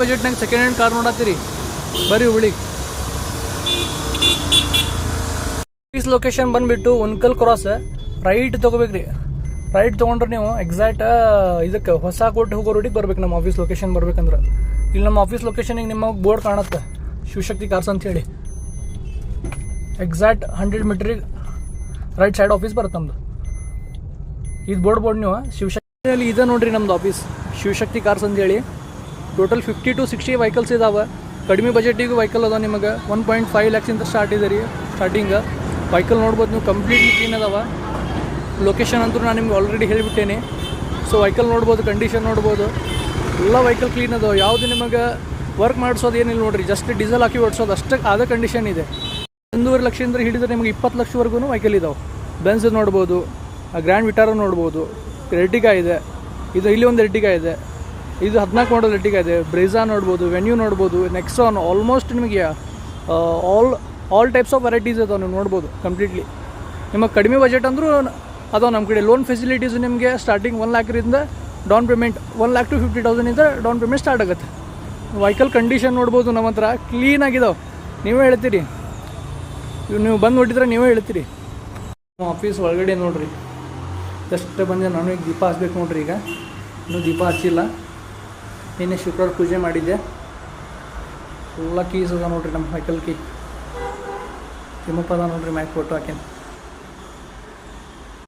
ಬಜೆಟ್ನಾಗ second hand car ನೋಡತ್ತೀರಿ ಬರೀ Hubli. Office location ಬಂದುಬಿಟ್ಟು Unkal cross right ತೊಗೋಬೇಕ್ರಿ. ರೈಟ್ ತೊಗೊಂಡ್ರೆ ನೀವು ಎಕ್ಸಾಕ್ಟ್ ಇದಕ್ಕೆ ಹೊಸ ಕೋಟೆ ಹೋಗೋ ರೋಡಿಗೆ ಬರ್ಬೇಕು. ನಮ್ಮ ಆಫೀಸ್ ಲೊಕೇಶನ್ ಬರ್ಬೇಕಂದ್ರೆ ಇಲ್ಲಿ ನಮ್ಮ ಆಫೀಸ್ ಲೊಕೇಶನಿಗೆ ನಿಮ್ಮ ಬೋರ್ಡ್ ಕಾಣುತ್ತೆ, ಶಿವಶಕ್ತಿ ಕಾರ್ಸ್ ಅಂತ ಹೇಳಿ. ಎಕ್ಸಾಕ್ಟ್ 100 ಮೀಟ್ರಿಗೆ ರೈಟ್ ಸೈಡ್ ಆಫೀಸ್ ಬರುತ್ತೆ ನಮ್ಮದು. ಇದು ಬೋರ್ಡ್ ನೀವು ಶಿವಶಕ್ತಿಯಲ್ಲಿ ಇದೆ ನೋಡ್ರಿ ನಮ್ಮದು ಆಫೀಸ್, ಶಿವಶಕ್ತಿ ಕಾರ್ಸ್ ಅಂತೇಳಿ. ಟೋಟಲ್ 50 to 60 ವೆಹಿಕಲ್ಸ್ ಇದಾವೆ. ಕಡಿಮೆ ಬಜೆಟಿಗೂ ವೆಹಿಕಲ್ ಅದಾವೆ. ನಿಮಗೆ 1.5 lakhs ಸ್ಟಾರ್ಟ್ ಇದೆ ರೀ ಸ್ಟಾರ್ಟಿಂಗ್. ವೆಹಿಕಲ್ ನೋಡ್ಬೋದು ನೀವು, ಕಂಪ್ಲೀಟ್ಲಿ ಕ್ಲೀನ್ ಅದಾವೆ. ಲೊಕೇಶನ್ ಅಂತೂ ನಾನು ನಿಮ್ಗೆ ಆಲ್ರೆಡಿ ಹೇಳಿಬಿಟ್ಟೇನೆ. ಸೊ ವೆಹಿಕಲ್ ನೋಡ್ಬೋದು, ಕಂಡೀಷನ್ ನೋಡ್ಬೋದು, ಎಲ್ಲ ವೆಹಿಕಲ್ ಕ್ಲೀನ್ ಅದಾವೆ. ಯಾವುದು ನಿಮಗೆ ವರ್ಕ್ ಮಾಡಿಸೋದು ಏನಿಲ್ಲ ನೋಡಿರಿ, ಜಸ್ಟ್ ಡೀಸೆಲ್ ಹಾಕಿ ಓಡಿಸೋದು ಅಷ್ಟೇ ಆದ ಕಂಡೀಷನ್ ಇದೆ. 1.5 ಲಕ್ಷದಿಂದ ಹಿಡಿದ್ರೆ ನಿಮಗೆ 20 ಲಕ್ಷವರೆಗೂ ವೆಹಿಕಲ್ ಇದಾವೆ. ಬೆನ್ಸ್ ನೋಡ್ಬೋದು, ಗ್ರ್ಯಾಂಡ್ ವಿಟಾರ ನೋಡ್ಬೋದು, ಎರ್ಟಿಗಾ ಇದೆ, ಇದು ಇಲ್ಲಿ ಒಂದು ಎರ್ಟಿಗಾ ಇದೆ, ಇದು 14 ಮಾಡಲ್ ಎರ್ಟಿಗಾ ಇದೆ, ಬ್ರೆಜಾ ನೋಡ್ಬೋದು, ವೆನ್ಯೂ ನೋಡ್ಬೋದು, ನೆಕ್ಸಾನ್, ಆಲ್ಮೋಸ್ಟ್ ನಿಮಗೆ ಆಲ್ ಟೈಪ್ಸ್ ಆಫ್ ವೆರೈಟೀಸ್ ಇದಾವೆ. ನೀವು ನೋಡ್ಬೋದು ಕಂಪ್ಲೀಟ್ಲಿ. ನಿಮಗೆ ಕಡಿಮೆ ಬಜೆಟ್ ಅಂದರೂ ಅದಾವೆ ನಮ್ಮ ಕಡೆ. ಲೋನ್ ಫೆಸಿಲಿಟೀಸ್ ನಿಮಗೆ starting 1 lakh down payment, 1 lakh to 50,000 down payment start ಆಗುತ್ತೆ. ವೆಹಿಕಲ್ ಕಂಡೀಷನ್ ನೋಡ್ಬೋದು, ನಮ್ಮ ಹತ್ರ ಕ್ಲೀನಾಗಿದ್ದಾವೆ. ನೀವೇ ಹೇಳ್ತೀರಿ, ನೀವು ಬಂದು ನೋಡಿದ್ರೆ ನೀವೇ ಹೇಳ್ತೀರಿ. ನಮ್ಮ ಆಫೀಸ್ ಒಳಗಡೆ ನೋಡಿರಿ, ಜಸ್ಟ್ ಬಂದೆ. ನಾನು ಈಗ ದೀಪ ಹಚ್ಬೇಕು ನೋಡ್ರಿ. ಈಗ ಇನ್ನೂ ದೀಪ ಹಚ್ಚಿಲ್ಲ. ನಿನ್ನೆ ಶುಕ್ರವಾರ ಪೂಜೆ ಮಾಡಿದ್ದೆ. ಎಲ್ಲ ಕೀಸ್ ಅದ ನೋಡ್ರಿ, ನಮ್ಮ ವೆಹಿಕಲ್ ಕೀ. ತಿಮ್ಮಪ್ಪ ಅದ ನೋಡ್ರಿ, ಮ್ಯಾಕ್ ಫೋಟೋ ಹಾಕೇನು.